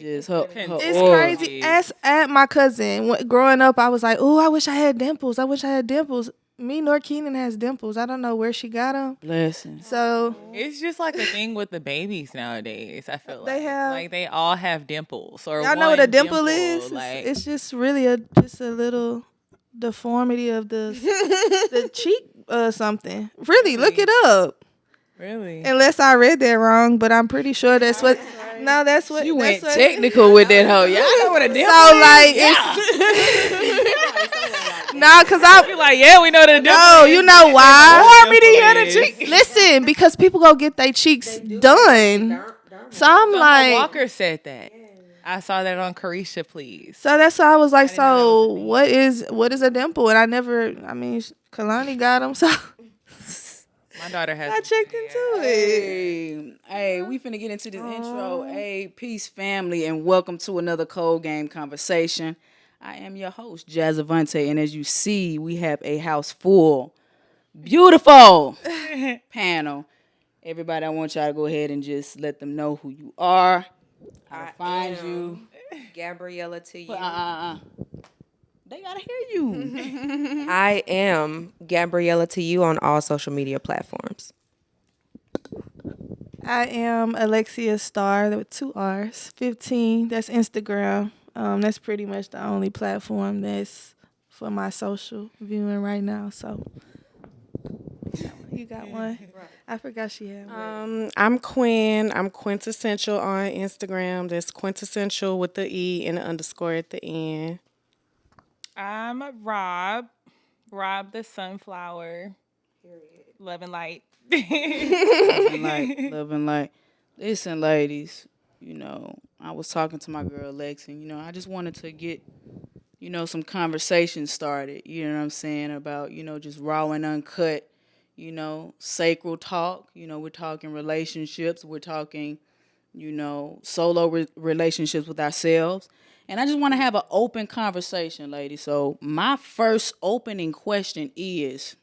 just her It's aura. crazy. At my cousin growing up, I was like, "Oh, I wish I had dimples. I wish I had dimples." Me nor Keenan has dimples. I don't know where she got them. Blessings. So It's just like a thing with the babies nowadays. I feel They have- like they all have dimples or y'all know what a one dimple is? Like It's just really just a little deformity of the the cheek or something. Really, look it up. really. Unless I read that wrong, but I'm pretty sure that's what. No, that's what. You that's went what, technical with that hoe. Y'all know what a dimple So is? like it's nah, cause I Be like, yeah, we know the dimple. no, you know why? Harmony Listen, because people go get their cheeks done. So I'm like, Walker said that. I saw that on Carisha, please. so that's why I was like, didn't know so what is a dimple? And I mean, Kalani got them, so My daughter has. I checked into it. Hey, we finna get into this intro. Hey, peace, family, and welcome to another Cold Game Conversation. I am your host, Jazzavante, and as you see, we have a house full, beautiful panel. Everybody, I want y'all to go ahead and just let them know who you are, how to find you. Gabriella to you. They gotta hear you. I am Gabriella to you on all social media platforms. I am Alexia Star with 2 R's, 15. That's Instagram. That's pretty much the only platform that's for my social viewing right now. So you got one? I forgot she had one. I'm Quinn. I'm quintessential on Instagram. That's quintessential with the E and the underscore at the end. I'm Rob the sunflower. Love and light. Love and light. Listen, ladies, I was talking to my girl Lex, and I just wanted to get, some conversation started. You know what I'm saying about, just raw and uncut, sacral talk. We're talking relationships. We're talking, solo relationships with ourselves. And I just want to have an open conversation, ladies. So my first opening question is,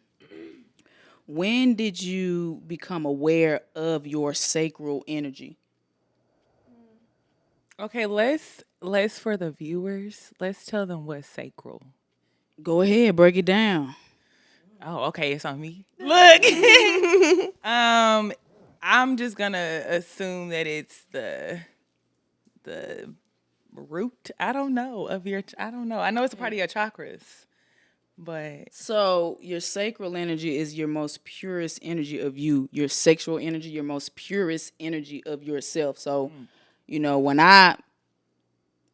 when did you become aware of your sacral energy? Okay, let's for the viewers, let's tell them what's sacral. Go ahead, break it down. Oh, okay, it's on me. Look. I'm just gonna assume that it's the root. I don't know. I know it's a part of your chakras. But So your sacral energy is your most purest energy of you, your sexual energy, your most purest energy of yourself. So, when I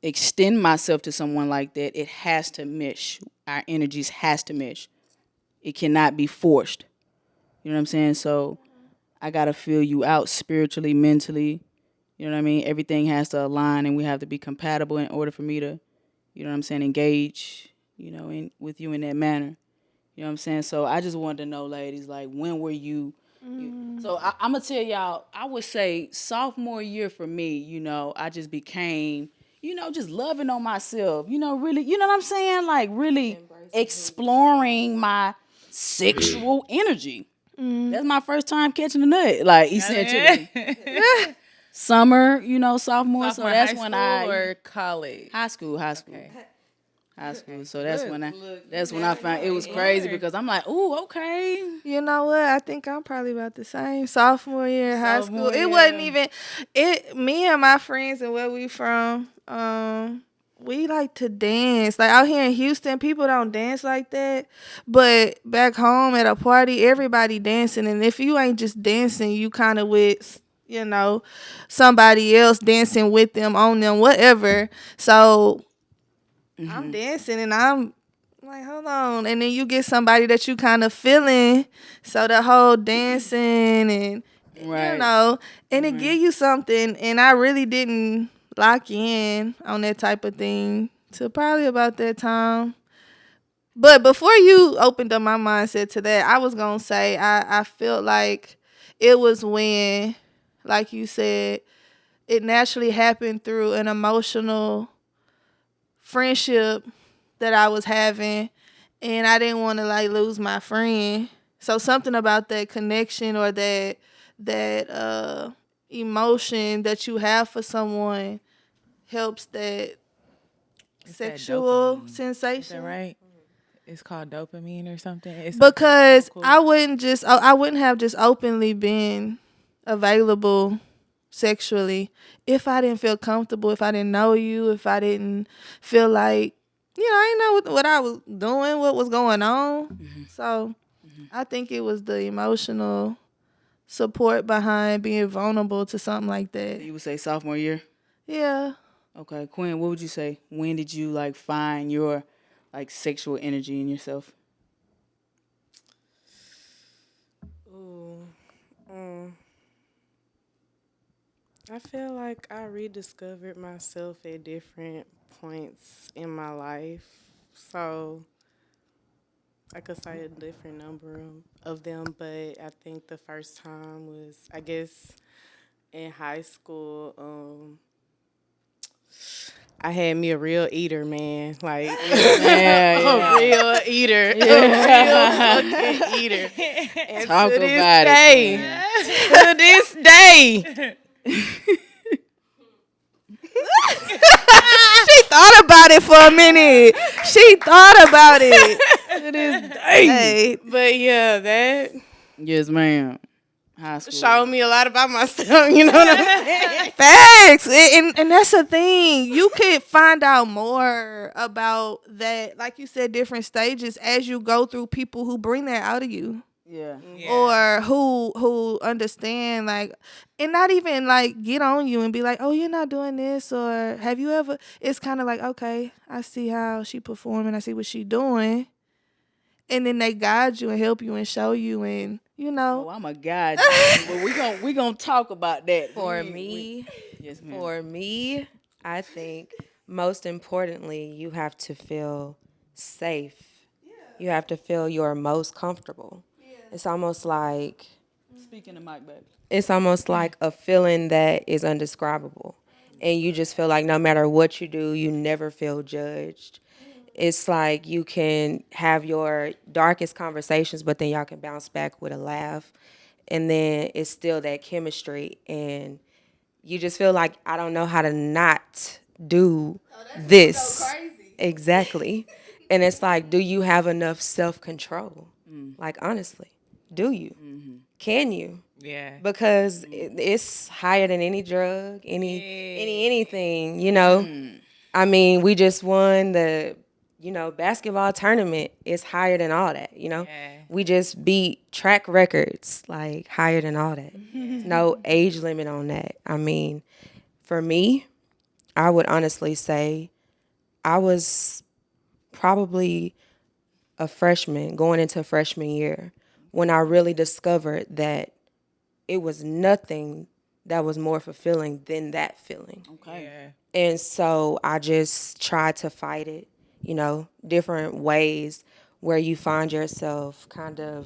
extend myself to someone like that, it has to mesh. Our energies has to mesh. It cannot be forced. You know what I'm saying? So I gotta feel you out spiritually, mentally. You know what I mean? Everything has to align, and we have to be compatible in order for me to, engage, with you in that manner. You know what I'm saying? So I just wanted to know, ladies, like, when were you? So I'm going to tell y'all, I would say sophomore year for me, I just became, just loving on myself, really, you know what I'm saying? Like, really exploring my sexual energy. That's my first time catching a nut, like, essentially. Summer, sophomore. So that's high when school or college. High school. Okay. High school. So that's when I found it was crazy because I'm like, ooh, okay. You know what? I think I'm probably about the same. Sophomore year, high school. It year. wasn't even me and my friends and where we from, we like to dance. Like out here in Houston, people don't dance like that. But back home at a party, everybody dancing. And if you ain't just dancing, you kind of with, somebody else dancing with them, on them, whatever. So I'm dancing and I'm like, hold on. And then you get somebody that you kind of feeling. So the whole dancing and, Right. and it give you something. And I really didn't lock in on that type of thing till probably about that time. But before you opened up my mindset to that, I was going to say I felt like it was when, like you said, it naturally happened through an emotional friendship that I was having, and I didn't want to like lose my friend. So something about that connection or that emotion that you have for someone, helps that It's that sexual dopamine. Is sensation. that right? It's called dopamine or something. It's Because chemical. I wouldn't have just openly been available sexually if I didn't feel comfortable, if I didn't know you, if I didn't feel like, I didn't know what I was doing, what was going on. So I think it was the emotional support behind being vulnerable to something like that. You would say sophomore year? Yeah. Okay, Quinn, what would you say? When did you like find your like sexual energy in yourself? Ooh. I feel like I rediscovered myself at different points in my life. So I could say a different number of them, but I think the first time was, I guess, in high school. I had me a real eater, man. Like, a real eater. A real fucking eater. And Talk to this about day, it. to this day, She thought about it for a minute. She thought about it. to this day. But yeah, that Yes, ma'am. High school. showed me a lot about myself. You know what I'm saying? Facts. And that's the thing. You could find out more about that, like you said, different stages as you go through people who bring that out of you. Yeah. Or who understand, like, and not even like get on you and be like, oh, you're not doing this, or have you ever, it's kind of like, okay, I see how she performing, I see what she doing, and then they guide you and help you and show you, and Oh, I'm a guy. But we gonna talk about that. For me, Yes, ma'am. for me, I think most importantly, you have to feel safe. You have to feel you're most comfortable. It's almost like Speaking to Mike, baby. it's almost like a feeling that is undescribable. And you just feel like no matter what you do, you never feel judged. It's like you can have your darkest conversations, but then y'all can bounce back with a laugh. And then it's still that chemistry. And you just feel like, I don't know how to not do this. Exactly. And it's like, do you have enough self-control? Like, honestly, do you? Can you? Yeah. Because it's higher than any drug, any anything, you know. I mean, we just won the, basketball tournament. It's higher than all that, you know. Yeah. We just beat track records, like higher than all that. No age limit on that. I mean, for me, I would honestly say I was probably a freshman going into freshman year when I really discovered that it was nothing that was more fulfilling than that feeling. Okay. Yeah. And so I just tried to fight it, different ways where you find yourself kind of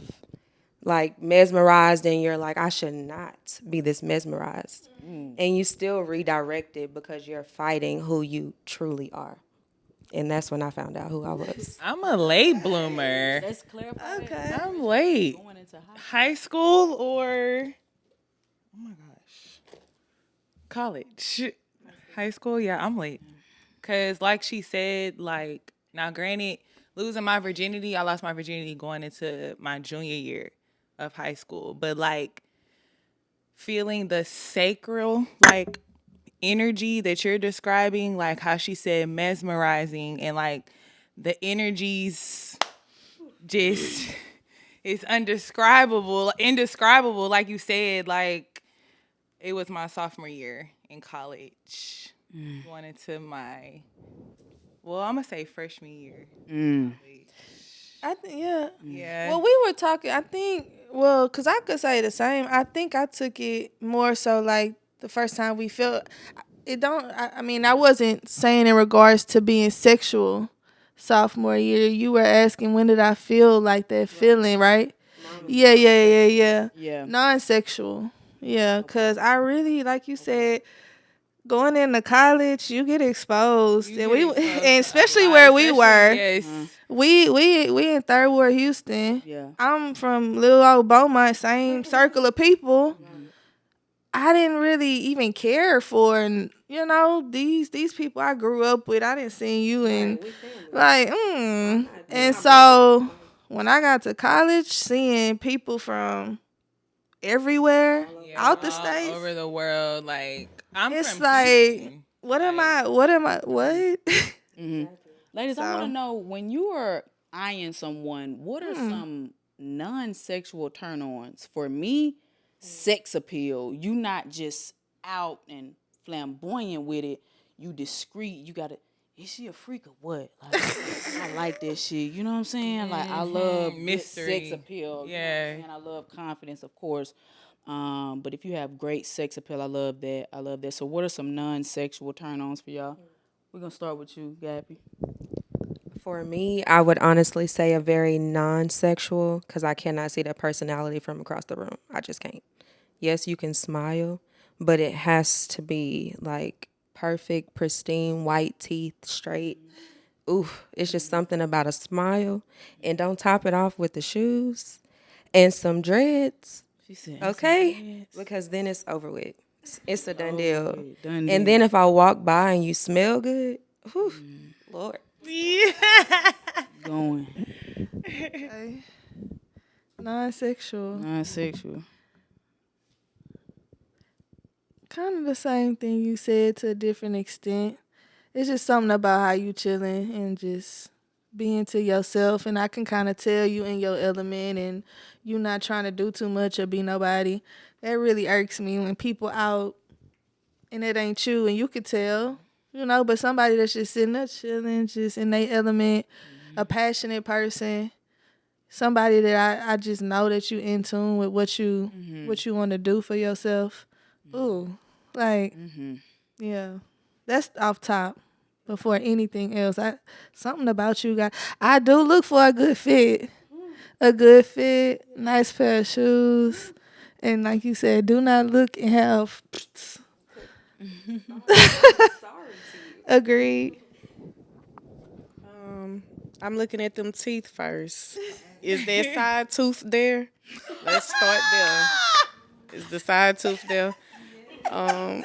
like mesmerized and you're like, I should not be this mesmerized. And you still redirect it because you're fighting who you truly are. And that's when I found out who I was. I'm a late bloomer. Let's clarify. okay. I'm late. Going into high High school or oh my gosh, college. High school, yeah, I'm late. Cause like she said, like now granted, losing my virginity, I lost my virginity going into my junior year of high school. But like feeling the sacral like energy that you're describing, like how she said mesmerizing and like the energies just it's indescribable, like you said, like it was my sophomore year in college. Going into my I'm gonna say freshman year. I think, yeah. Yeah. Well, we were talking, I think, because I could say the same. I think I took it more so like the first time we felt it. I mean, I wasn't saying in regards to being sexual sophomore year. You were asking when did I feel like that feeling, right? Yeah. Yeah. Non-sexual. Yeah, because I really, like you said, going into college, you get exposed, You and get we, exposed and to a especially lot, where we especially- were. Yes. We in Third Ward, Houston. Yeah. I'm from little old Beaumont, same circle of people. I didn't really even care for, and these people I grew up with. I didn't see you and like, and so when I got to college, seeing people from everywhere Yeah, out the all states, over the world. Like I'm it's from like, Houston. what am Like, I? What am I? What? Ladies, I want to So- know when you are eyeing someone, what are some non-sexual turn-ons? For me, sex appeal. You not just out and flamboyant with it. You discreet. You gotta. Is she a freak or what? Like, I like that shit. You know what I'm saying? Like I love good mystery. sex appeal. You know what Yeah. I'm saying? I love confidence, of course. But if you have great sex appeal, I love that. I love that. So, what are some non-sexual turn-ons for y'all? We're gonna start with you, Gabby. For me, I would honestly say a very non-sexual, because I cannot see that personality from across the room. I just can't. Yes, you can smile, but it has to be like perfect, pristine, white teeth, straight. Oof, it's just something about a smile. And don't top it off with the shoes and some dreads. She said, Okay? Because then it's over with. It's a done deal. with. Done And deal. then if I walk by and you smell good, whew, Lord. Going Okay. Non-sexual. non-sexual. Kind of the same thing you said to a different extent. It's just something about how you chilling and just being to yourself, and I can kind of tell you in your element, and you not trying to do too much or be nobody. That really irks me when people out and it ain't you, and you could tell, but somebody that's just sitting there chilling, just in their element, a passionate person, somebody that I just know that you in tune with what you want to do for yourself. Ooh, like, yeah, that's off top. Before anything else, something about you guys. I do look for a good fit, nice pair of shoes, and like you said, do not look and have. Agreed. I'm looking at them teeth first. Is that side tooth there? Let's start there. Is the side tooth there? Um,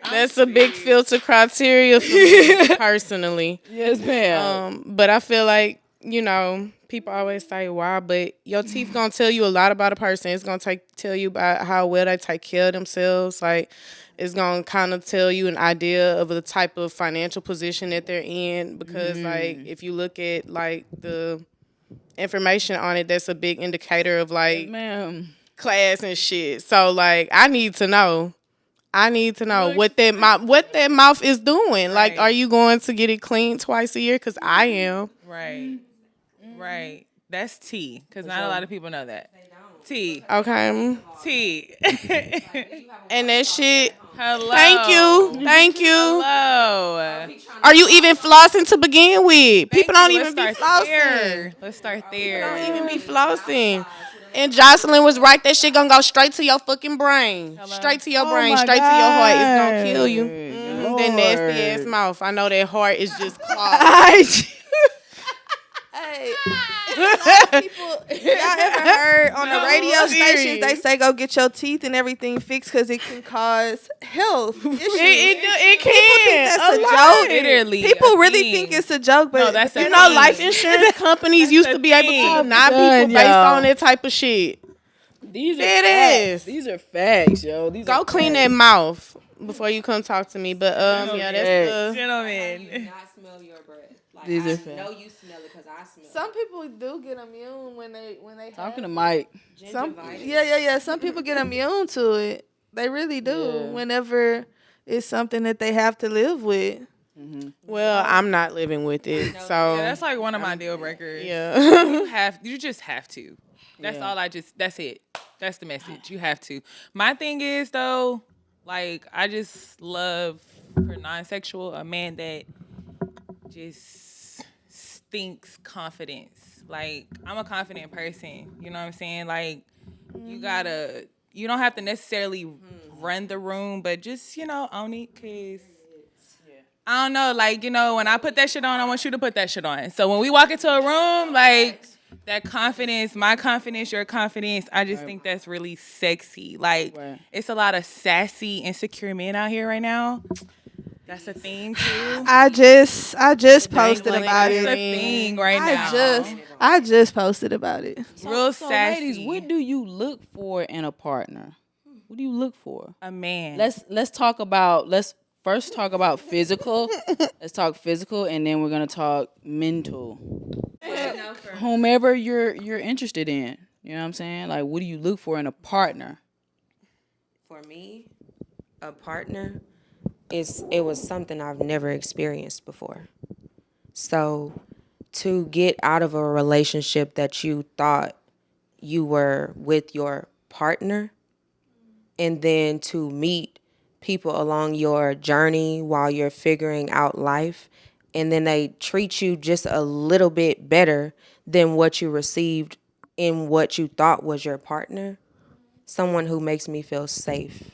that's a big filter criteria for me personally. Yes, ma'am. But I feel like, people always say, wow, but your teeth gonna tell you a lot about a person. It's gonna tell you about how well they take care of themselves. Like, it's gonna kind of tell you an idea of the type of financial position that they're in. Because, like, if you look at, like, the information on it, that's a big indicator of, like, Ma'am. class and shit. So, like, I need to know what that mouth is doing. Like, Right. are you going to get it cleaned twice a year? Because I am. Right. Right. That's T, because not a lot of people know that. T. Okay. T. And that shit. Hello. Thank you. Hello. Are you even flossing to begin with? People don't even be Let's flossing. there. Let's start there. Don't even be flossing. And Jocelyn was right. That shit gonna go straight to your fucking brain. Straight to your brain. my Straight to your heart. It's gonna God. kill you. That nasty ass Lord. mouth. I know that heart is just clogged. Hey, it's a lot of people. Y'all ever heard on the radio stations they say go get your teeth and everything fixed because it can cause health issues? It People think can. that's a lot. joke. Literally. People a really thing. think it's a joke, but No, that's a You know, thing. life insurance companies used to be able to thing. deny done, people based y'all. on that type of shit. These are It facts. is. These are facts, yo. These Go are clean facts. that mouth before you come talk to me. But yeah, that's the. Gentlemen. Not smell your breath. Like, These I are know you smell it because I smell some people do get immune when they Talking to have Mike. Yeah. Some people get immune to it. They really do. Yeah. Whenever it's something that they have to live with. Well, I'm not living with it, so Yeah, that's like one of my deal breakers. yeah. You just have to. That's Yeah. all that's it. That's the message. You have to. My thing is though, like I just love for non-sexual a man that just stinks confidence. Like I'm a confident person. You know what I'm saying? Like you don't have to necessarily run the room, but just own it, cause I don't know, like when I put that shit on, I want you to put that shit on. So when we walk into a room, like That confidence, my confidence, your confidence, I just think that's really sexy. Like, Right. it's a lot of sassy, insecure men out here right now. That's a thing too. I just posted Like, about that's a it. thing right I now. just posted about it. Real So sassy. ladies, what do you look for in a partner? What do you look for? A man. Let's first talk about physical. Let's talk physical, and then we're gonna talk mental. Whomever you're interested in. You know what I'm saying? Like, what do you look for in a partner? For me, a partner it was something I've never experienced before. So to get out of a relationship that you thought you were with your partner and then to meet people along your journey while you're figuring out life and then they treat you just a little bit better than what you received in what you thought was your partner, someone who makes me feel safe.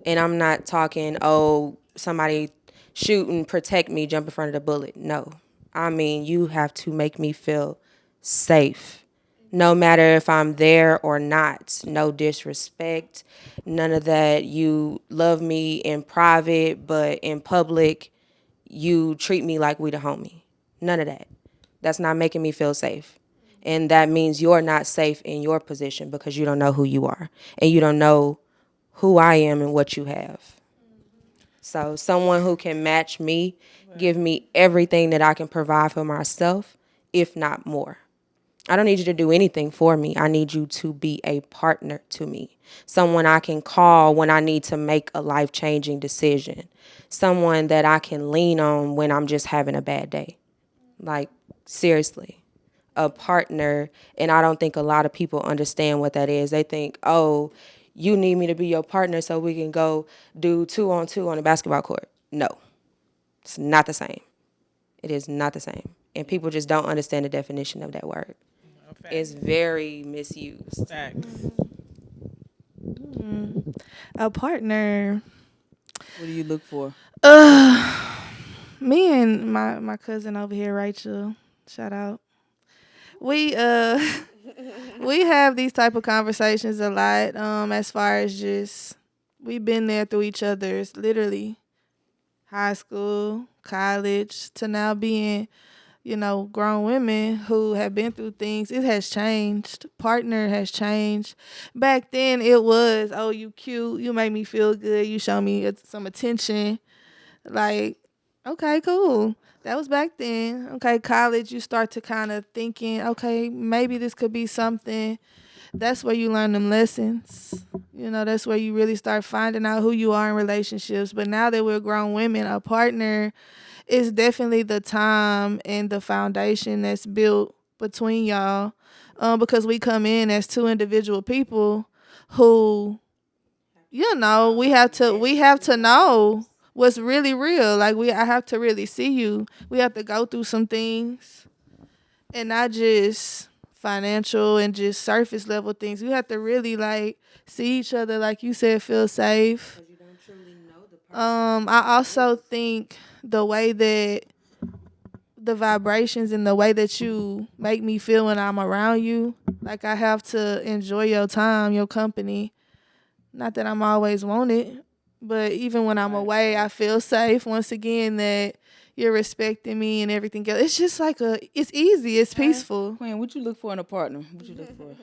And I'm not talking, oh, somebody shoot and protect me, jump in front of the bullet. No. I mean, you have to make me feel safe. No matter if I'm there or not. No disrespect. None of that. You love me in private, but in public, you treat me like we the homie. None of that. That's not making me feel safe. And that means you're not safe in your position because you don't know who you are. And you don't know who I am and what you have. So someone who can match me, give me everything that I can provide for myself, if not more. I don't need you to do anything for me. I need you to be a partner to me. Someone I can call when I need to make a life-changing decision. Someone that I can lean on when I'm just having a bad day. Like, seriously. A partner, and I don't think a lot of people understand what that is. They think, oh, you need me to be your partner so we can go do 2-on-2 on a basketball court. No, it's not the same. It is not the same. And people just don't understand the definition of that word. It's very misused. Facts. A partner. What do you look for? Me and my cousin over here, Rachel, shout out. We we have these type of conversations a lot. As far as just we've been there through each other's literally high school, college to now being, grown women who have been through things. It has changed. Partner has changed. Back then it was, oh, you cute, you make me feel good, you show me some attention. Like, okay, cool. That was back then. Okay, college, you start to kind of thinking, okay, maybe this could be something. That's where you learn them lessons. That's where you really start finding out who you are in relationships. But now that we're grown women, a partner is definitely the time and the foundation that's built between y'all. Because we come in as two individual people who, we have to know what's really real. Like I have to really see you. We have to go through some things and not just financial and just surface level things. We have to really see each other, like you said, feel safe. I also think the way that the vibrations and the way that you make me feel when I'm around you, like I have to enjoy your time, your company. Not that I'm always wanted, but even when I'm away, I feel safe. Once again, that you're respecting me and everything else. It's just it's easy, it's peaceful. Queen, what you look for in a partner? What you look for?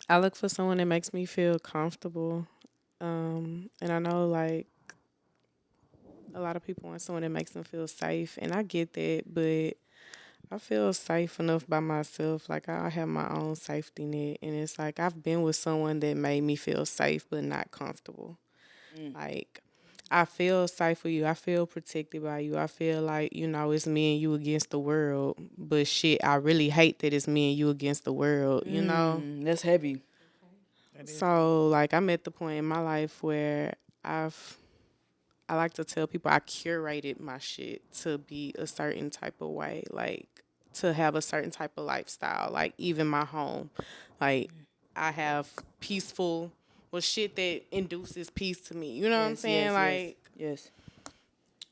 I look for someone that makes me feel comfortable. And I know a lot of people want someone that makes them feel safe, and I get that, but I feel safe enough by myself. Like I have my own safety net, and it's like I've been with someone that made me feel safe but not comfortable. Like I feel safe with you. I feel protected by you. I feel like, it's me and you against the world. But shit, I really hate that it's me and you against the world. That's heavy. So I'm at the point in my life where I like to tell people I curated my shit to be a certain type of way, like to have a certain type of lifestyle, like even my home. Like I have peaceful, shit that induces peace to me. You know what I'm saying? Yes.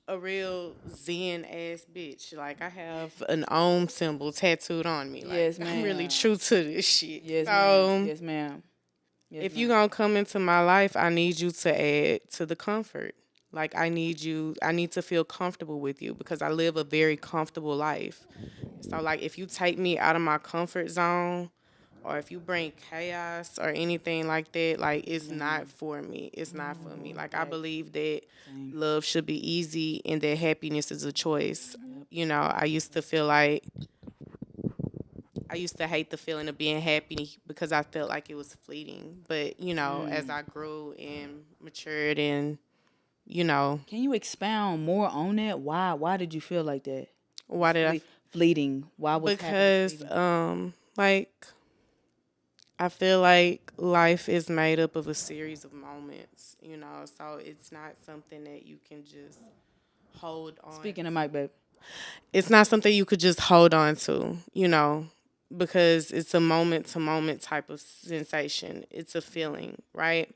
a real zen ass bitch. Like I have an Om symbol tattooed on me. Yes, Like I'm really ma'am. true to this shit. Yes, ma'am. So Yes, ma'am. Yes, if ma'am. you gonna come into my life, I need you to add to the comfort. Like I need to feel comfortable with you because I live a very comfortable life. So like if you take me out of my comfort zone or if you bring chaos or anything like that, like it's not for me. It's not for me. Like I believe that love should be easy and that happiness is a choice. You know, I used to hate the feeling of being happy because I felt like it was fleeting. But, you know, as I grew and matured and, you know, Can you expound more on that? Why did you feel like that? why did I Fleeting. Why was happiness because fleeting? like I feel like life is made up of a series of moments, you know, so it's not something that you can just hold on. Speaking of Mike, babe. It's not something you could just hold on to, you know, because it's a moment to moment type of sensation. It's a feeling, right?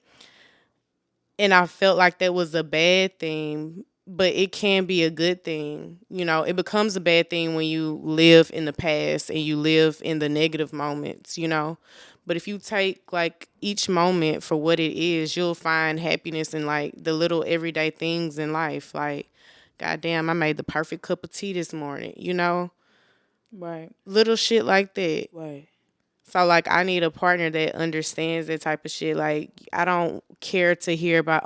And I felt like that was a bad thing, but it can be a good thing. You know, it becomes a bad thing when you live in the past and you live in the negative moments, you know. But if you take like each moment for what it is, you'll find happiness in like the little everyday things in life. Like, goddamn, I made the perfect cup of tea this morning, you know? Right. Little shit like that. Right. So like I need a partner that understands that type of shit. Like I don't care to hear about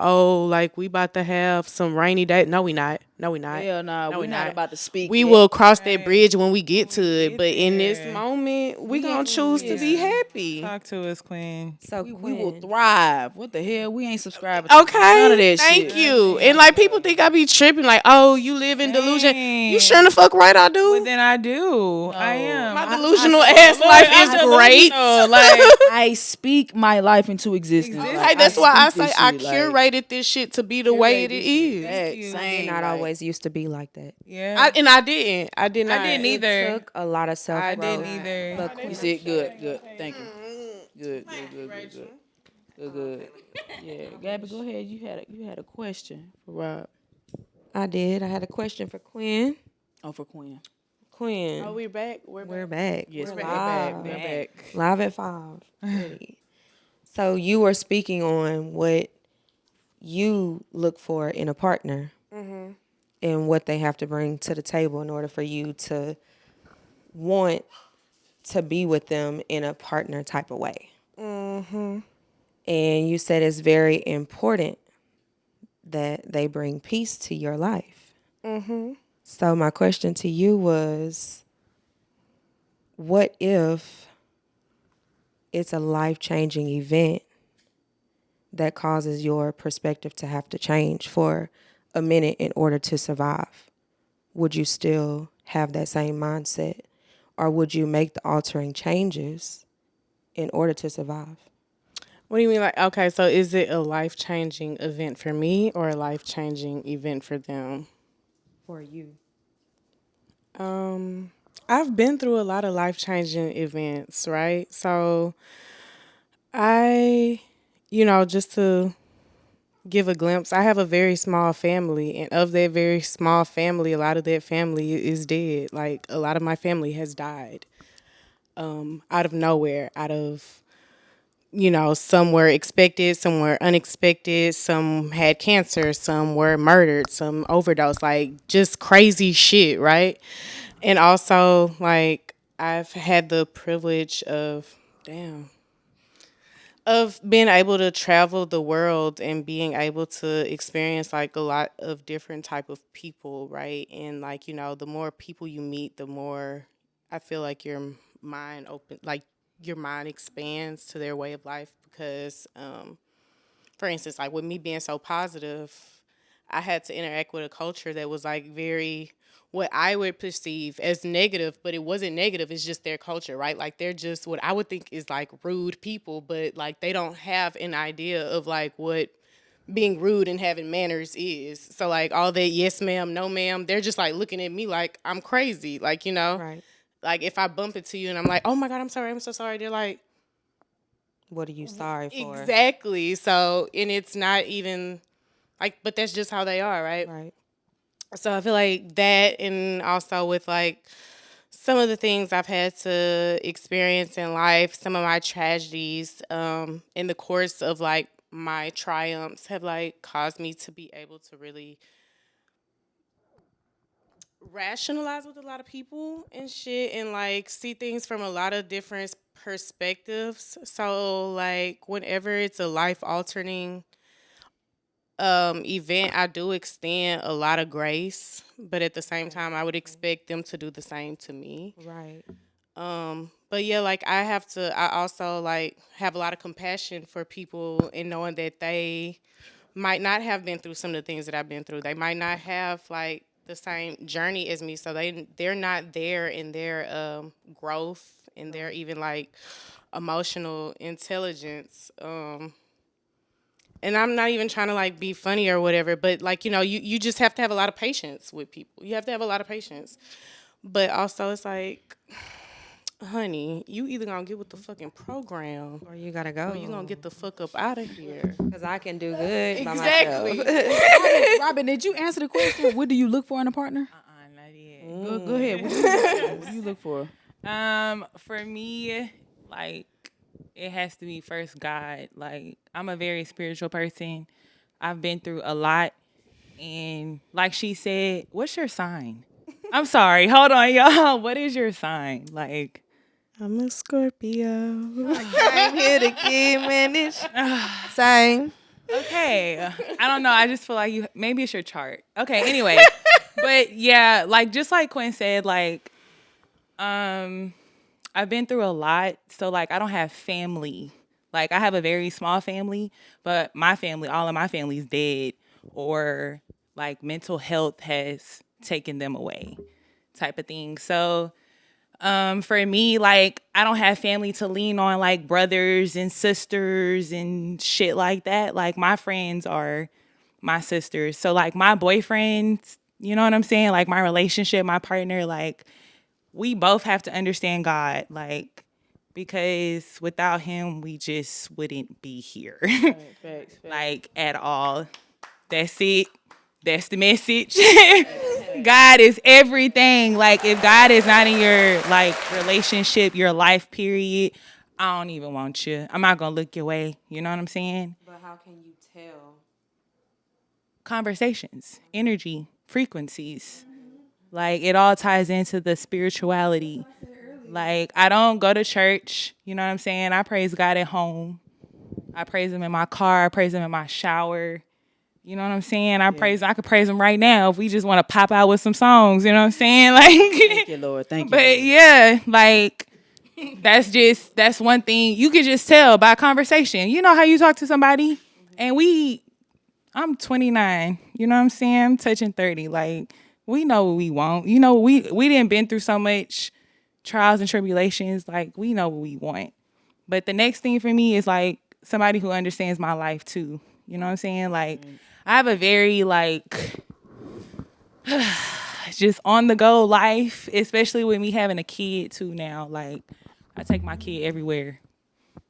like we about to have some rainy day. No, we not. No, we not. Hell nah, No, we're we not not. about to speak We that. will cross that bridge when we get to it. get But in this there. moment, we gonna choose to be happy. Talk to us, Queen. So We will Quinn, thrive. What the hell? We ain't subscribing to Okay, none of that thank shit. you. And like people think I be tripping, like, oh, you live in delusion. You sure the fuck right I do. Well, then I do. I am. My delusional ass life is great. Like, I speak my life into existence. Exist- Like, Hey, that's why I speak say this I shit, like, curated this shit to be the way it curate this shit. is. Facts, you. same, did not like, always used to be like that. yeah. I didn't. I did not. I didn't It either. took a lot of self I growth. didn't either. But You Quinn, said good. Thank you. Good. Yeah, Gabby, go ahead. You had a question for Rob. I did. I had a question for Quinn. Oh, for Quinn. Quinn, Oh, we back. we're back. Yes, We're we're live. back. Live at 5. Ready. So you were speaking on what you look for in a partner and what they have to bring to the table in order for you to want to be with them in a partner type of way. And you said it's very important that they bring peace to your life. So my question to you was, what if it's a life-changing event that causes your perspective to have to change for a minute in order to survive? Would you still have that same mindset? Or would you make the altering changes in order to survive? What do you mean? Like, okay, so is it a life changing event for me or a life changing event for them? For you. I've been through a lot of life changing events, right? So I, you know, just to give a glimpse, I have a very small family, and of that very small family, a lot of that family is dead. Like a lot of my family has died, out of nowhere, out of, you know, some were expected, some were unexpected, some had cancer, some were murdered, some overdosed, like just crazy shit, right? And also, like, I've had the privilege of being able to travel the world and being able to experience like a lot of different type of people, right? And like, you know, the more people you meet, the more I feel like your mind expands to their way of life because for instance, like with me being so positive, I had to interact with a culture that was like very what I would perceive as negative, but it wasn't negative. It's just their culture, right? Like they're just what I would think is like rude people, but like they don't have an idea of like what being rude and having manners is. So like all that yes ma'am, no ma'am, they're just like looking at me like I'm crazy. Like, you know, Right. like if I bump into you and I'm like, oh my God, I'm sorry, I'm so sorry. They're like, What are you sorry for? exactly. So, and it's not even like, but that's just how they are, right? Right. So I feel like that, and also with like some of the things I've had to experience in life, some of my tragedies, in the course of like my triumphs have like caused me to be able to really rationalize with a lot of people and shit and like see things from a lot of different perspectives. So like whenever it's a life altering event, I do extend a lot of grace, but at the same time I would expect them to do the same to me. Right. But yeah, like I also like have a lot of compassion for people and knowing that they might not have been through some of the things that I've been through. They might not have like the same journey as me, so they're not there in their growth and their even like emotional intelligence. And I'm not even trying to like be funny or whatever, but like you just have to have a lot of patience with people. You have to have a lot of patience, but also it's like, honey, you either gonna get with the fucking program Or you gotta go. or you gonna get the fuck up out of here. Because I can do good by Exactly. myself. Robin, did you answer the question? What do you look for in a partner? Not yet. Go ahead. What do you look for? For me, like, it has to be first God. Like, I'm a very spiritual person. I've been through a lot. And like she said, what's your sign? I'm sorry. Hold on, y'all. What is your sign? Like, I'm a Scorpio. I'm here to give manage. Same. okay. I don't know. I just feel like maybe it's your chart. Okay, anyway. But yeah, like just like Quinn said, like, I've been through a lot. So like I don't have family. Like I have a very small family, but my family, all of my family's dead or like mental health has taken them away type of thing. So for me, like I don't have family to lean on like brothers and sisters and shit like that. Like my friends are my sisters. So like my boyfriends, you know what I'm saying? Like my relationship, my partner, like we both have to understand God, like because without him we just wouldn't be here. Facts. Like at all. That's it. That's the message. God is everything. Like if God is not in your like relationship, your life period, I don't even want you. I'm not gonna look your way. You know what I'm saying? But how can you tell? Conversations, energy, frequencies. Like it all ties into the spirituality. Like I don't go to church, you know what I'm saying? I praise God at home. I praise him in my car, I praise him in my shower. You know what I'm saying? I could praise him right now if we just want to pop out with some songs, you know what I'm saying? Like Thank you, Lord. Thank you. but Lord. yeah, like that's one thing you can just tell by conversation. You know how you talk to somebody and I'm 29, you know what I'm saying? I'm touching 30. Like we know what we want. You know, we didn't been through so much trials and tribulations. Like we know what we want. But the next thing for me is like somebody who understands my life too. You know what I'm saying? Like I have a very like just on the go life, especially with me having a kid too now. Like I take my kid everywhere.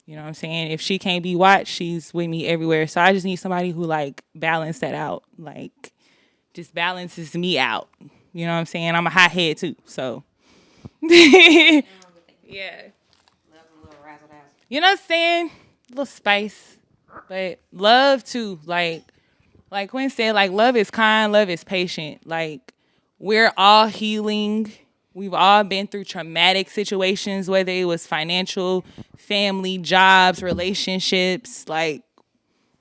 You know what I'm saying? If she can't be watched, she's with me everywhere. So I just need somebody who like balance that out. Like just balances me out. You know what I'm saying? I'm a hot head too. So yeah. You know what I'm saying? A little spice. But love too. Like Quinn said, like love is kind, love is patient. Like we're all healing. We've all been through traumatic situations, whether it was financial, family, jobs, relationships, like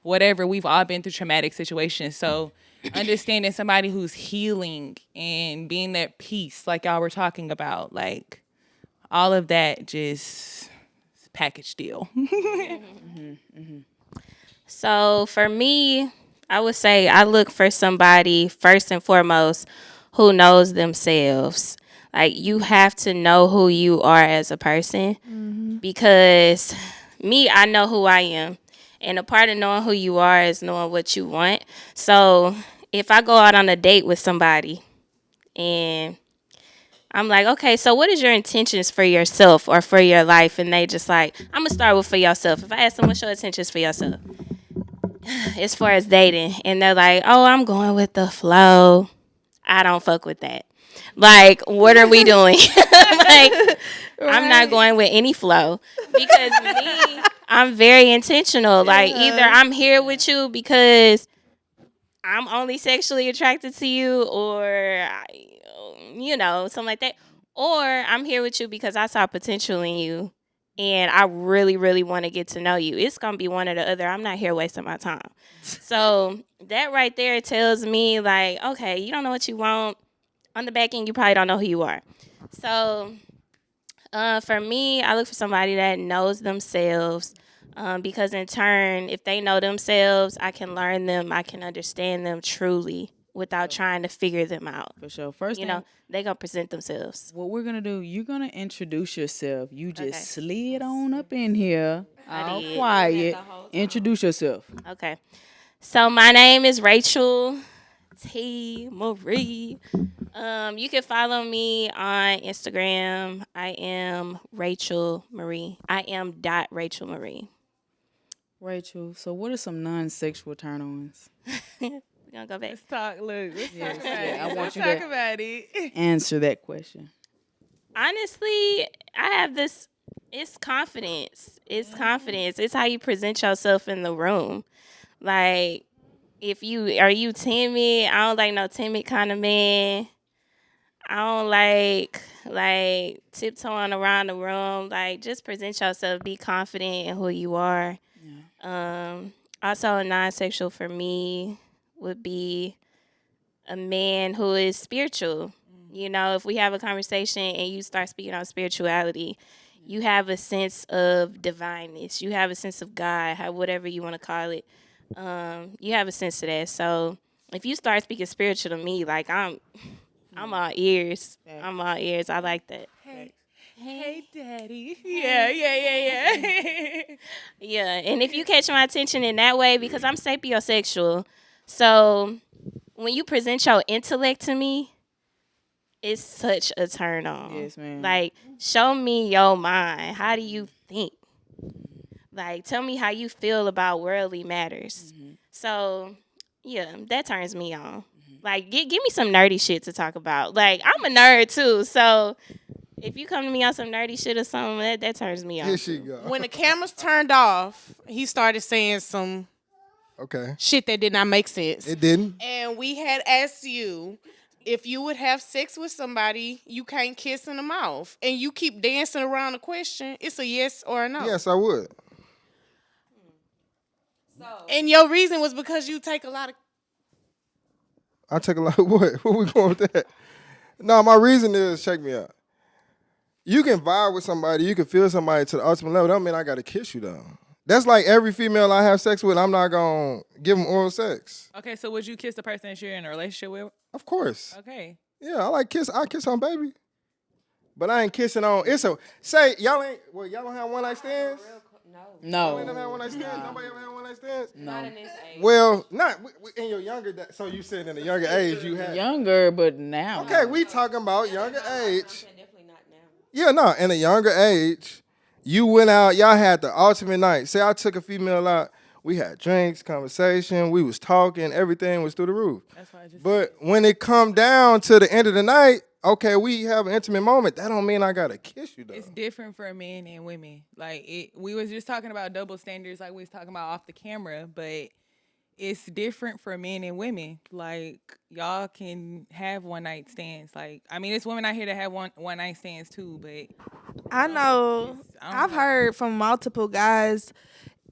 whatever. We've all been through traumatic situations. So understanding somebody who's healing and being at peace, like y'all were talking about, like all of that just package deal. So for me, I would say I look for somebody first and foremost who knows themselves. Like you have to know who you are as a person because me, I know who I am. And a part of knowing who you are is knowing what you want. So if I go out on a date with somebody and I'm like, okay, so what is your intentions for yourself or for your life? And they just like, I'm going to start with for yourself. If I ask them, what's your intentions for yourself? As far as dating. And they're like, oh, I'm going with the flow. I don't fuck with that. Like, what are we doing? Like, I'm not going with any flow because me, I'm very intentional. Like, either I'm here with you because I'm only sexually attracted to you, or something like that, or I'm here with you because I saw potential in you, and I really, really want to get to know you. It's gonna be one or the other. I'm not here wasting my time. So that right there tells me, like, okay, you don't know what you want. On the back end, you probably don't know who you are. So for me, I look for somebody that knows themselves. Because in turn, if they know themselves, I can learn them, I can understand them truly without trying to figure them out. For sure. First thing, They gonna present themselves. what we're gonna do, you're gonna introduce yourself. You just Okay. slid on up in here, all did. quiet. Introduce yourself. Okay. So my name is Rachel T. Marie. You can follow me on Instagram. I am Rachel Marie. I am Rachel Marie. Rachel, so what are some non-sexual turn-ons? We're gonna go back. Let's talk. Look, let's talk about it. I want Let's you talk to- about it. Answer that question. Honestly, I have this. It's confidence. It's confidence. It's how you present yourself in the room. Like, if you timid, I don't like no timid kind of man. I don't like tiptoeing around the room. Like, just present yourself. Be confident in who you are. Also, a non-sexual for me would be a man who is spiritual. If we have a conversation and you start speaking on spirituality, you have a sense of divineness. You have a sense of God, whatever you want to call it. You have a sense of that. So if you start speaking spiritual to me, like I'm all ears. I'm all ears. I like that. Hey, daddy. Yeah. Yeah, and if you catch my attention in that way, because I'm sapiosexual, so when you present your intellect to me, it's such a turn on. Yes, ma'am. Like, show me your mind. How do you think? Like, tell me how you feel about worldly matters. So, yeah, that turns me on. Like, give me some nerdy shit to talk about. Like, I'm a nerd too, so if you come to me on some nerdy shit or something, that turns me on. Here she go. When the cameras turned off, he started saying some Okay. shit that did not make sense. It didn't. And we had asked you if you would have sex with somebody you can't kiss in the mouth, and you keep dancing around the question. It's a yes or a no. Yes, I would. And your reason was because you take a lot of. I take a lot of what? Where we going with that? No, my reason is, check me out. You can vibe with somebody, you can feel somebody to the ultimate level. That don't mean I gotta kiss you though. That's like every female I have sex with, I'm not gonna give them oral sex. Okay, so would you kiss the person that you're in a relationship with? Of course. Okay. Yeah, I kiss on baby. But I ain't kissing on. Y'all don't have one night stands? Y'all ain't never had one night stands? Nobody ever had one night stands? No. Well, not in your younger. So you said in a younger age you had. Younger, but now. Okay, we talking about younger age. Yeah, no, in a younger age, you went out. Y'all had the ultimate night. Say I took a female out. We had drinks, conversation. We was talking. Everything was through the roof. That's why I just. But when it come down to the end of the night, okay, we have an intimate moment. That don't mean I gotta kiss you though. It's different for men and women. Like we was just talking about double standards, like we was talking about off the camera, but it's different for men and women. Like, y'all can have one night stands. Like, I mean, it's women out here that have one night stands too, but I know. I don't I've know. heard from multiple guys,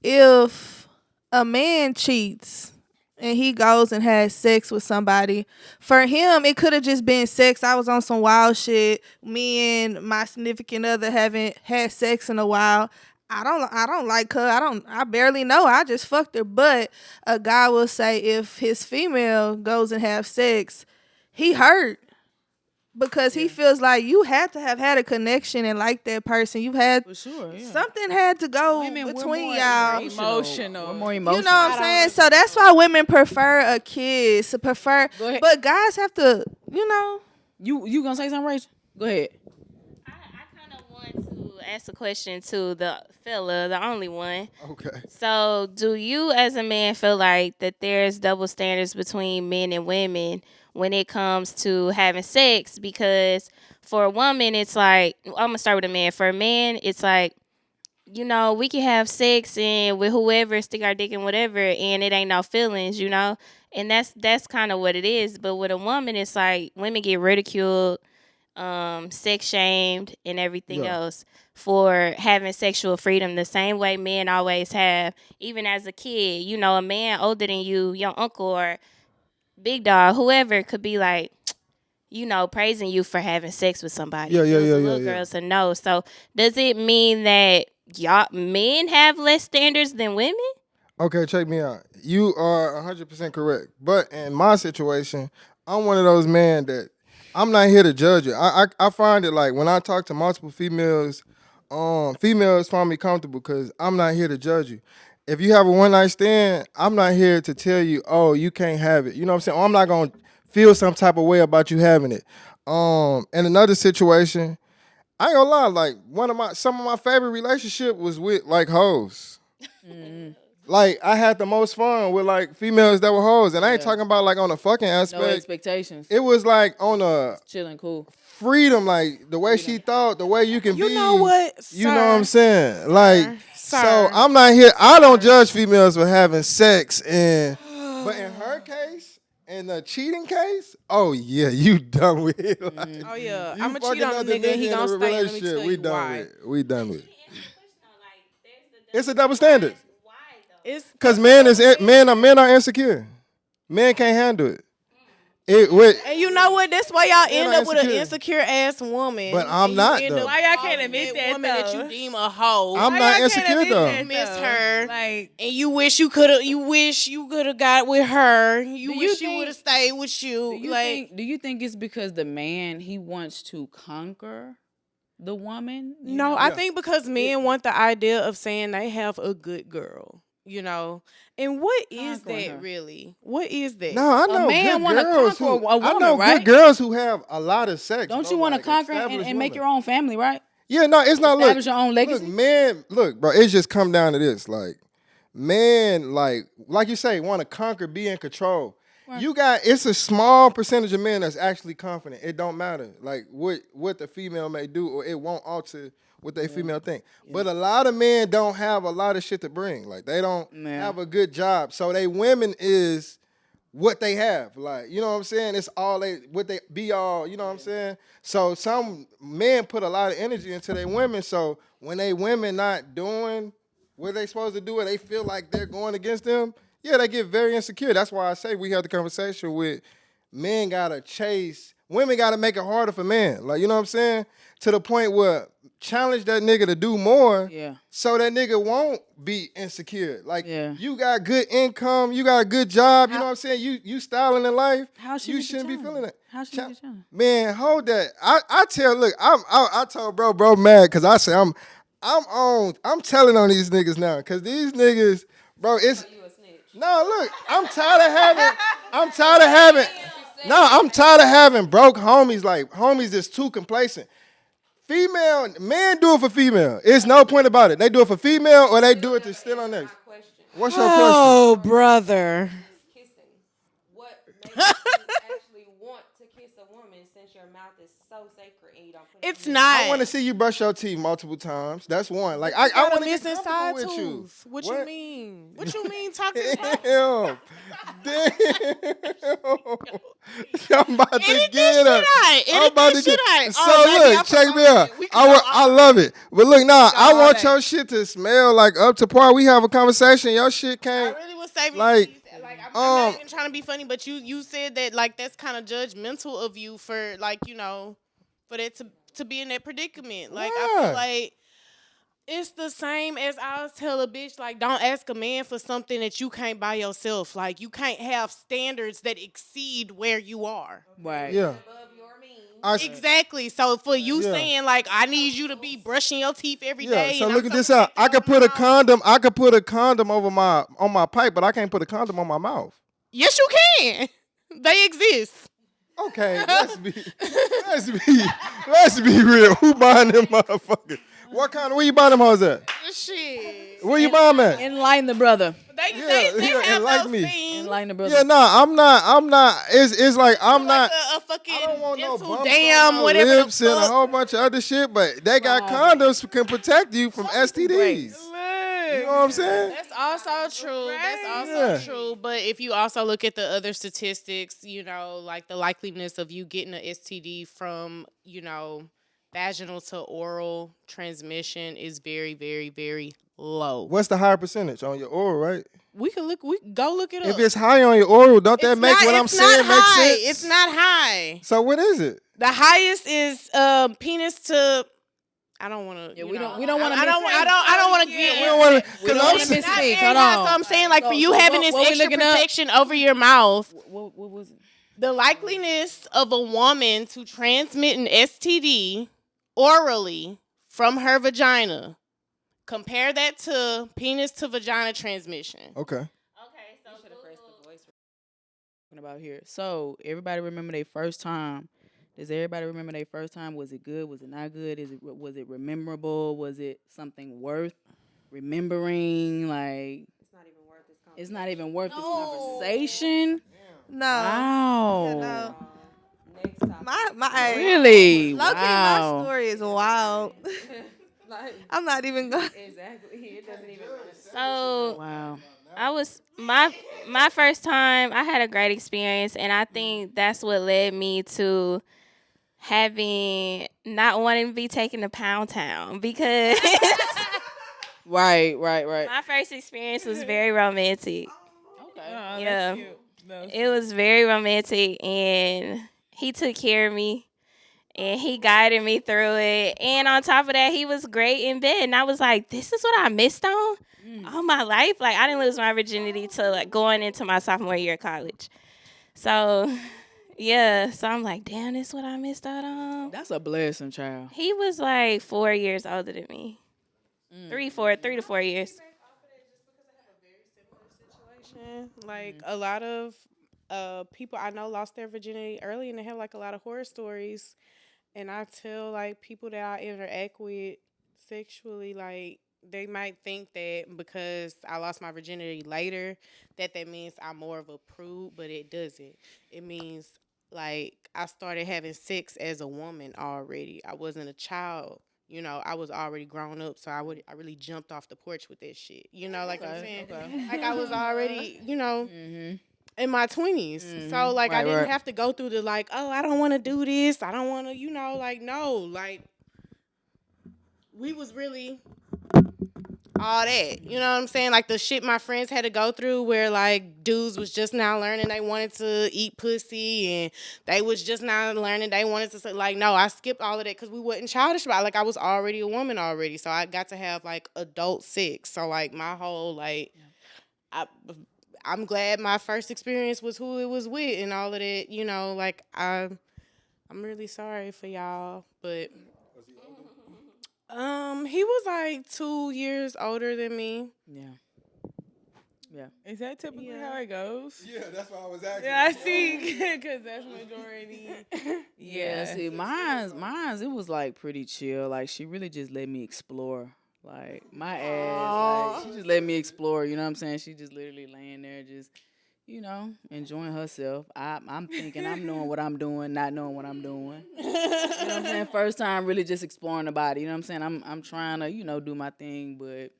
if a man cheats and he goes and has sex with somebody, for him it could have just been sex. I was on some wild shit. Me and my significant other haven't had sex in a while. I don't like her. I barely know. I just fucked her. But a guy will say if his female goes and have sex, he hurt. Because he feels like you had to have had a connection and like that person. You had For sure, yeah. something had to go Women, we're between more y'all. Emotional. We're more You emotional. know what I'm saying? So that's why women prefer a kiss. Go ahead. But guys have to, You gonna say something, Rachel? Go ahead. I kind of want to ask a question to the fella, the only one. Okay. So, do you as a man feel like that there's double standards between men and women when it comes to having sex? Because for a woman, it's like, I'm going to start with a man. For a man, it's like, we can have sex and with whoever, stick our dick in whatever, and it ain't no feelings. And that's kind of what it is. But with a woman, it's like women get ridiculed, sex shamed, and everything Yeah. else for having sexual freedom the same way men always have. Even as a kid, a man older than you, your uncle or big dog, whoever could be like, praising you for having sex with somebody. Yeah, If yeah, it was yeah, a yeah, little yeah. girl, it's a no. So does it mean that y'all men have less standards than women? Okay, check me out. You are 100% correct. But in my situation, I'm one of those men that I'm not here to judge you. I find it like when I talk to multiple females, females find me comfortable because I'm not here to judge you. If you have a one night stand, I'm not here to tell you, oh, you can't have it. You know what I'm saying? Or I'm not gonna feel some type of way about you having it. In another situation, I ain't gonna lie, like some of my favorite relationship was with like hoes. Like I had the most fun with like females that were hoes, and I ain't Yeah. talking about like on a fucking No aspect. expectations. It was like on a Chilling, cool. freedom, like the way she thought, the way you can be. You know what, You know what I'm sir? saying? Like, so Sir. I'm not here. I don't judge females for having sex, but in her case, in the cheating case, oh yeah, you done with it. Like, Oh yeah, you I'm gonna cheat fucking on a another nigga. He in a gonna stay. Let me relationship. tell We you done why. with it. We done with it. It's a double standard. It's Cause men are insecure. Men can't handle it. and you know what? That's why y'all Men end are up with an insecure. insecure ass woman. But I'm and not, you end though. up Why y'all can't with admit a that, woman that though? you deem a hoe. I'm Why not y'all insecure can't admit though. that, Miss though? her. Like, And you wish you could have got with her. You Do wish you she think- would have stayed with you. Do you think it's because the man he wants to conquer the woman? No, I think because men want the idea of saying they have a good girl, And what is Conquering that her. really? What is that? No, I know man good wanna girls conquer who a woman, I know right? good girls who have a lot of sex. Don't bro, you want to like conquer established and make women. your own family, right? Yeah, no, it's not. Establish your own legacy? Look, bro, it's just come down to this. Like, men, like you say, want to conquer, be in control. It's a small percentage of men that's actually confident. It don't matter, like what the female may do, or it won't alter what they female think. But a lot of men don't have a lot of shit to bring. Like they don't have a good job, so they women is what they have. Like, you know what I'm saying? It's all what they be all, you know what I'm saying? So some men put a lot of energy into their women. So when they women not doing what they supposed to do and they feel like they're going against them, yeah, they get very insecure. That's why I say we have the conversation with men gotta chase, women gotta make it harder for men. Like, you know what I'm saying? To the point where challenge that nigga to do more so that nigga won't be insecure. Like, you got good income, you got a good job, you know what I'm saying? You styling in life, you shouldn't be feeling it. How should you be challenged? Man, hold that. I told bro mad because I say I'm telling on these niggas now. Cause these niggas, bro, it's no look, I'm tired of having broke homies, like homies that's too complacent. Men do it for female. It's no point about it. They do it for female or they do it to steal on next. What's your question? Oh, brother. What makes you actually want to kiss a woman since your mouth is so sacred and you don't put It's it in not. I want to see you brush your teeth multiple times. That's one. Like I got want a to get missing comfortable side with you. tooth. What you mean? What you mean talking about? Damn. I'm about to Edit get this her. shit out. I'm Edit about this to shit get. out. So Oh, baby, I look, check me promote out. it. We can go I all love it. But look, I all want day. your shit to smell like up to par. We have a conversation. Your shit I can't. really was saving Like, these. Like, I'm not even trying to be funny, but you said that like that's kind of judgmental of you for like for that to be in that predicament. Like I Why? feel like it's the same as I was tell a bitch like don't ask a man for something that you can't buy yourself. Like you can't have standards that exceed where you are. Right. Yeah. Exactly. So for you Yeah. saying like I need you to be brushing your teeth every day. So and look I'm at this so out. I could put a condom. condom. I could put a condom over on my pipe, but I can't put a condom on my mouth. Yes, you can. They exist. Okay, let's be real. Who buying them motherfuckers? What kind? Where you buy them hoes at? Shit. Where you buy them at? Enlighten the brother. They yeah, have like those me. things. Enlighten the brother. Yeah, nah, I'm not. It's like I'm not. A fucking I don't want no dental bumps dam, on my whatever lips the and a fuck. whole bunch of other shit, but they got condoms can protect you from STDs. You know what I'm saying? That's also true. That's also Yeah. true. But if you also look at the other statistics, you know, like the likeliness of you getting an STD from, you know, vaginal to oral transmission is very, very, very low. What's the higher percentage on your oral, right? We can go look it up. If it's high on your oral, don't that It's make not- what I'm it's saying not make high. sense? It's not high. So what is it? The highest is penis to. I don't want to. Yeah, we don't want to. I don't want to get. We don't want to. We don't want to Not misspeak. very Hold high, on. so I'm saying, like, for you So having this what we extra looking up? protection over your mouth, What was it? the likeliness of a woman to transmit an STD orally from her vagina, compare that to penis to vagina transmission. Okay. Okay, so About here. So everybody remember their first time. Does everybody remember their first time? Was it good? Was it not good? Was it memorable? Was it something worth remembering? Like it's not even worth this conversation. No. Wow. No. Next time. My Really? Low key, my Wow. story is wild. I'm not even going. Exactly. It doesn't even matter. So Wow. I was my first time. I had a great experience, and I think that's what led me to having not wanting to be taken to Pound Town because Right. my first experience was very romantic. That's Yeah. cute. That's It was very romantic, and he took care of me, and he guided me through it. And on top of that, he was great in bed. And I was like, this is what I missed on all my life. Like, I didn't lose my virginity till like going into my sophomore year of college. So, yeah. So I'm like, damn, this is what I missed out on. That's a blessing, child. He was like 4 years older than me. 3 to 4 years. Like a lot of people I know lost their virginity early, and they have like a lot of horror stories. And I tell like people that I interact with sexually, like they might think that because I lost my virginity later, that means I'm more of a prude, but it doesn't. It means like I started having sex as a woman already. I wasn't a child. You know, I was already grown up, so I really jumped off the porch with that shit. You know, like I'm saying, like I was already, you know, in my 20s. So like I didn't have to go through the like, oh, I don't want to do this. I don't want to, you know, like no, like we was really all that. You know what I'm saying? Like the shit my friends had to go through where like dudes was just now learning they wanted to eat pussy and they was just now learning they wanted to say, like, no, I skipped all of that because we wasn't childish about it. Like I was already a woman already. So I got to have like adult sex. So like my whole like I'm glad my first experience was who it was with and all of that, you know, like I'm really sorry for y'all, but he was like 2 years older than me. Yeah. Is that typically how it goes? Yeah, that's why I was asking. Yeah, I see. Because that's majority. Yeah, see, mine's, it was like pretty chill. Like she really just let me explore. Like my ass, like she just let me explore. You know what I'm saying? She just literally laying there, just you know, enjoying herself. I'm thinking I'm knowing what I'm doing, not knowing what I'm doing. You know what I'm saying? First time really just exploring the body. You know what I'm saying? I'm trying to you know do my thing, but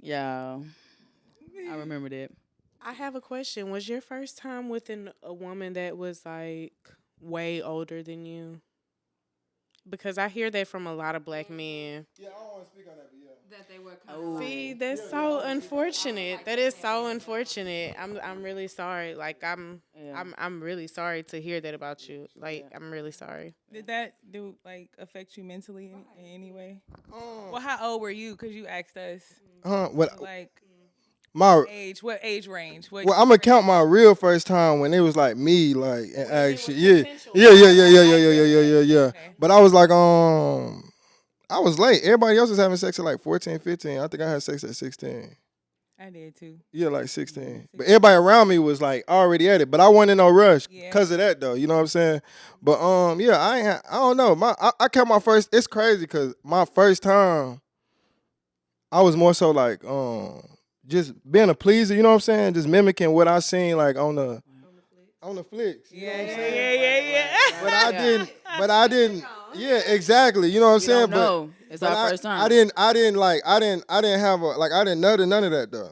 yeah, I remember that. I have a question. Was your first time with a woman that was like way older than you? Because I hear that from a lot of black men. Yeah, I don't want to speak on that, but yeah. That they were See, that's so unfortunate. That is so unfortunate. I'm really sorry. Like I'm really sorry to hear that about you. Like I'm really sorry. Did that like affect you mentally in any way? Well, how old were you? Because you asked us What like my age, what age range? What well, I'm gonna count my real first time when it was like me, like and actually, yeah. Okay. But I was like, I was late. Everybody else was having sex at like 14, 15. I think I had sex at 16. I did too. Yeah, like 16. But everybody around me was like already at it. But I wasn't in no rush Yeah. because of that though. You know what I'm saying? But yeah, I don't know. I kept my first. It's crazy because my first time, I was more so like just being a pleaser. You know what I'm saying? Just mimicking what I seen like on the flicks. You know what I'm saying? Yeah. But I didn't. Yeah, exactly. You know what I'm We saying? don't know. It's But our first time. I didn't have I didn't know none of that though.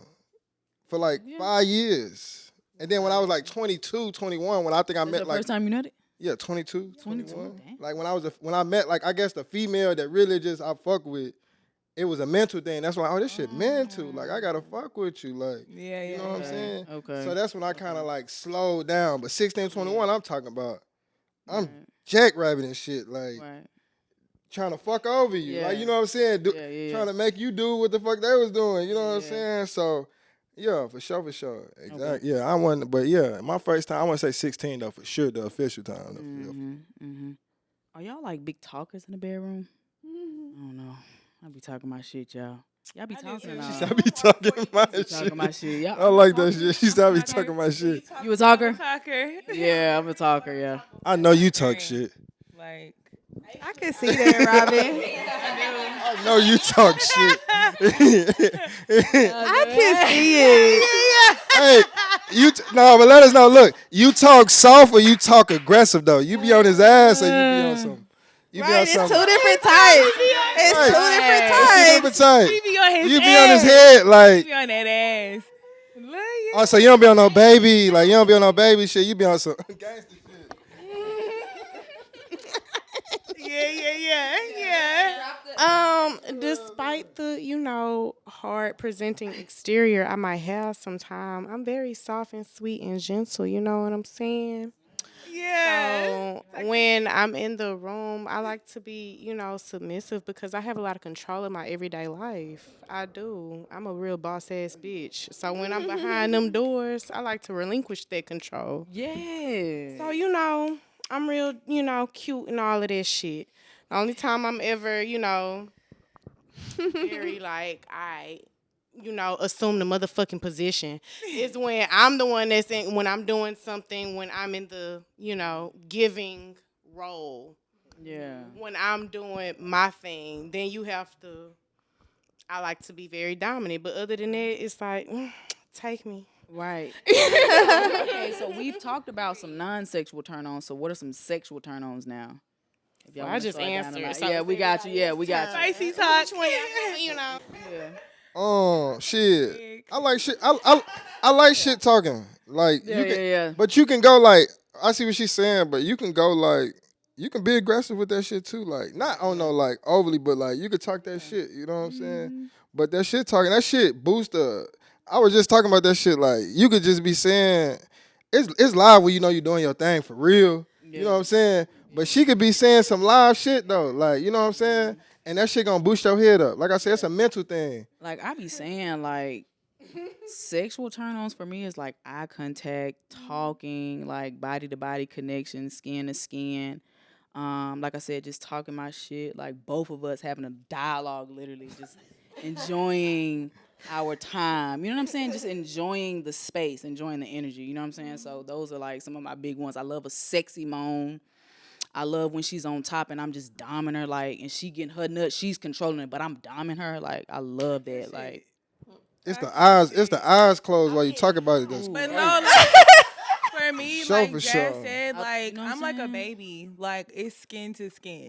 For like 5 years. And then when I was like 22, 21, when I think I That's met the like first time you nutted? yeah, 22, 22, 21. damn. Like when I met like I guess the female that really just I fuck with, it was a mental thing. That's why this shit mental. Like I gotta fuck with you. Like Yeah. you know what I'm saying? Okay. So that's when I kinda like slowed down. But 16, 21, I'm talking about I'm Right. jackrabbit and shit. Like Right. trying to fuck over you. Yeah. Like, you know what I'm saying? Yeah. Trying to make you do what the fuck they was doing. You know what I'm Yeah. saying? So, yeah, for sure. Exactly. Yeah, I wasn't, but yeah, my first time, I want to say 16 though, for sure, the official time. Though, Are y'all like big talkers in the bedroom? I don't know. I be talking my shit, y'all. Y'all be talking and She all. said, I be talking my shit. Talking my shit. Y'all, I like that shit. She said, I be talking my shit. You a talker? Talker. Yeah, I'm a talker, yeah. I know you talk shit. Like, I can see that, Robin. I know you talk shit. I can see it. Hey, no, but let us know. Look, you talk soft or you talk aggressive though. You be on his ass or you be on some. You be Right, on it's something. two different types. It's Right. two different It's two types. different types. he be on his You ass. be on his head like. Be on that ass. Look, Oh, so you don't be on no baby, like you don't be on no baby shit. You be on some gangster shit. yeah. Despite the, hard presenting exterior I might have sometime, I'm very soft and sweet and gentle, you know what I'm saying? Yeah. So when I'm in the room, I like to be, submissive because I have a lot of control in my everyday life. I do. I'm a real boss ass bitch. So when I'm behind them doors, I like to relinquish that control. Yeah. So, I'm real, cute and all of that shit. The only time I'm ever, very like, assume the motherfucking position is when I'm the one that's in, when I'm doing something, when I'm in the, giving role. Yeah. When I'm doing my thing, then I like to be very dominant. But other than that, it's like, take me. Right. Okay, so we've talked about some non-sexual turn-ons. So what are some sexual turn-ons now? If y'all Well, I wanna just start down the answered. line. So Yeah, is we got you. Yeah, we got you. Spicy talk. Yeah. Shit. I like shit. I like shit talking. Like Yeah, you can, yeah. but you can go like. I see what she's saying, but you can go like. You can be aggressive with that shit too. Like not on no like overly, but like you could talk that shit. You know what I'm saying? But that shit talking, that shit boost the. I was just talking about that shit. Like you could just be saying, it's live when you know you're doing your thing for real. You know what I'm saying? But she could be saying some live shit though. Like you know what I'm saying? And that shit gonna boost your head up. Like I said, it's a mental thing. Like I be saying, like sexual turn-ons for me is like eye contact, talking, like body to body connection, skin to skin. Like I said, just talking my shit, like both of us having a dialogue, literally just enjoying our time. You know what I'm saying? Just enjoying the space, enjoying the energy. You know what I'm saying? So those are like some of my big ones. I love a sexy moan. I love when she's on top and I'm just doming her, like, and she getting her nut, she's controlling it, but I'm doming her. Like, I love that. Like, It's the eyes. It's the eyes closed while you talk about it. That's But crazy. no, like, for me, Sure, like for Jazz sure. said, like you know what I'm I'm like a saying? baby. Like it's skin to skin.